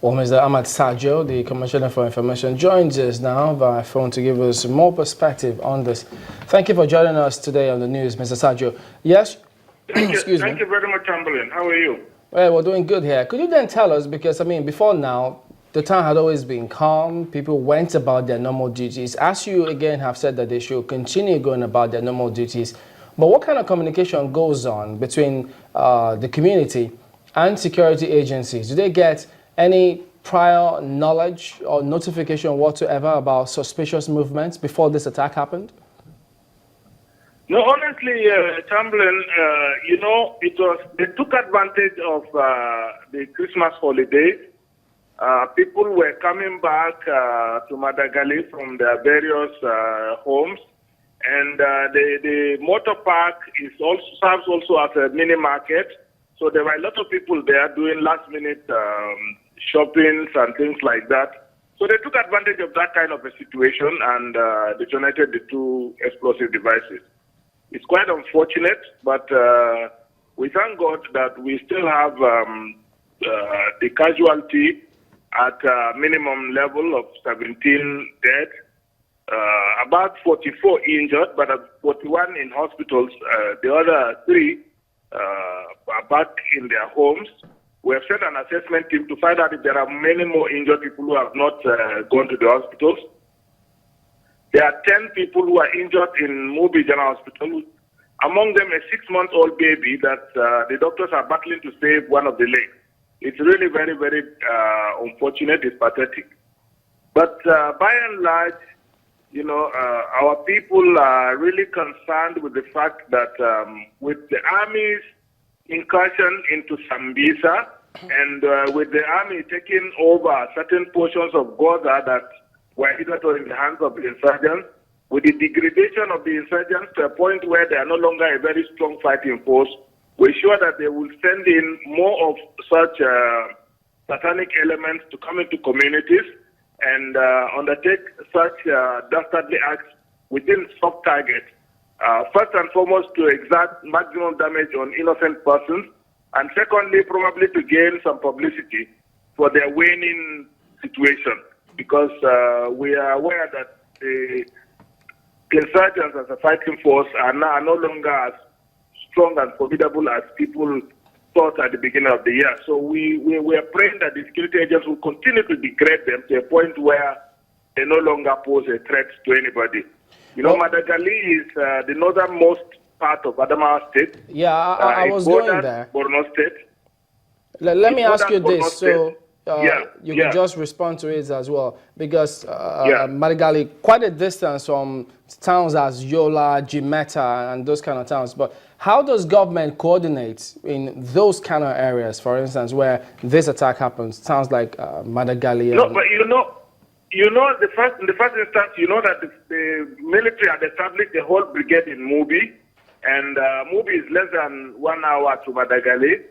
Well, Mr. Ahmad Sajo, the Commissioner for Information, joins us now via phone to give us more perspective on this. Thank you for joining us today on the news, Mr. Sajo. Yes? Excuse me. Thank you very much, Chamberlain. How are you? Well, we're doing good here. Could you then tell us, because, I mean, before now, the town had always been calm. People went about their normal duties. As you, again, have said that they should continue going about their normal duties. But what kind of communication goes on between the community and security agencies? Do they get any prior knowledge or notification whatsoever about suspicious movements before this attack happened? No, honestly, Chamberlain, they took advantage of the Christmas holiday. People were coming back to Madagali from their various homes, and the motor park serves also as a mini market. So there were a lot of people there doing last-minute shoppings and things like that. So they took advantage of that kind of a situation and detonated the two explosive devices. It's quite unfortunate, but we thank God that we still have the casualty at a minimum level of 17 dead, about 44 injured, but 41 in hospitals. The other 3 are back in their homes. We have sent an assessment team to find out if there are many more injured people who have not gone to the hospitals. There are 10 people who are injured in Mubi General Hospital, among them a 6-month-old baby that the doctors are battling to save one of the legs. It's really very, very unfortunate. It's pathetic. But by and large, our people are really concerned with the fact that with the Army's incursion into Sambisa and with the Army taking over certain portions of Gaza that were hitherto in the hands of the insurgents, with the degradation of the insurgents to a point where they are no longer a very strong fighting force, we're sure that they will send in more of such satanic elements to come into communities and undertake such dastardly acts within soft targets. First and foremost, to exert maximum damage on innocent persons, and secondly, probably to gain some publicity for their waning situation, because we are aware that the insurgents as a fighting force are no longer as strong and formidable as people thought at the beginning of the year. So we are praying that the security agents will continue to degrade them to a point where they no longer pose a threat to anybody. Madagali is the northernmost part of Adamawa State. Yeah, I was going there. Borno State. Let me ask you this, so you can just respond to it as well, because Madagali, quite a distance from towns as Yola, Jimeta, and those kind of towns. But how does government coordinate in those kind of areas, for instance, where this attack happens? Towns like Madagali. No, but in the first instance, that the military had established a whole brigade in Mubi, and Mubi is less than 1 hour to Madagali,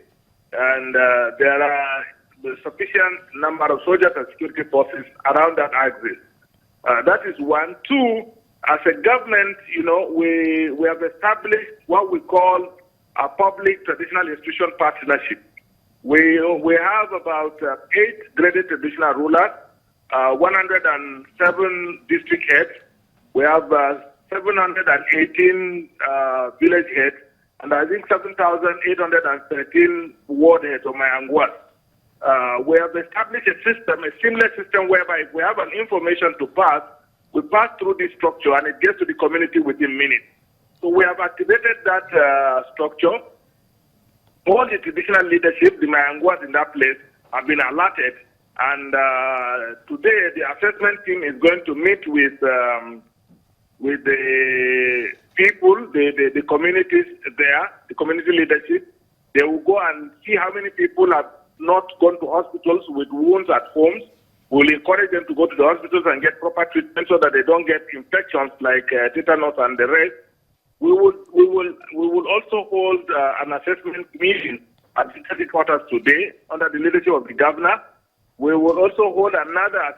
and there are the sufficient number of soldiers and security forces around that axis. That is one. 2, as a government, we have established what we call a public traditional institution partnership. We have about 8 graded traditional rulers, 107 district heads. We have 718 village heads, and I think 7,813 ward heads of my Angwas. We have established a system, a seamless system, whereby if we have an information to pass, we pass through this structure and it gets to the community within minutes. So we have activated that structure. All the traditional leadership, the Mayangwas in that place, have been alerted. And today, the assessment team is going to meet with the people, the communities there, the community leadership. They will go and see how many people have not gone to hospitals with wounds at homes. We'll encourage them to go to the hospitals and get proper treatment so that they don't get infections like tetanus and the rest. We will also hold an assessment meeting at the headquarters today under the leadership of the governor. We will also hold another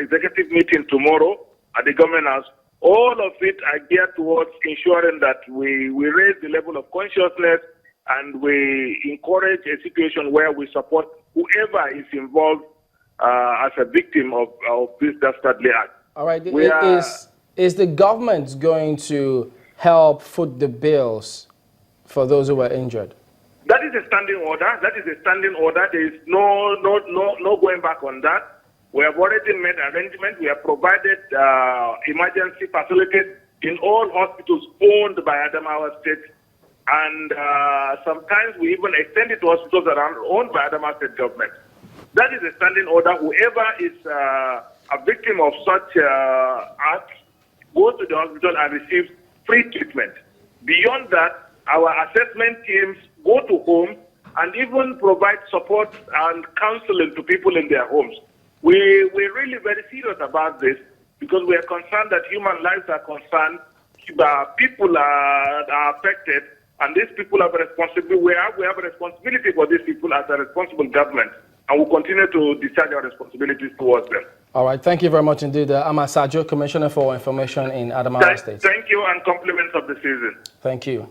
executive meeting tomorrow at the government house. All of it are geared towards ensuring that we raise the level of consciousness and we encourage a situation where we support whoever is involved as a victim of this dastardly act. All right. Is the government going to help foot the bills for those who were injured? That is a standing order. That is a standing order. There is no going back on that. We have already made arrangements. We have provided emergency facilities in all hospitals owned by Adamawa State. And sometimes we even extend it to hospitals that are owned by Adamawa State government. That is a standing order. Whoever is a victim of such acts goes to the hospital and receives free treatment. Beyond that, our assessment teams go to homes and even provide support and counseling to people in their homes. We're really very serious about this because we are concerned that human lives are concerned, people are affected, and these people have a responsibility. We have a responsibility for these people as a responsible government, and we'll continue to discharge our responsibilities towards them. All right. Thank you very much indeed. Amasajo, Commissioner for Information in Adamawa State. Thank you, and compliments of the season. Thank you.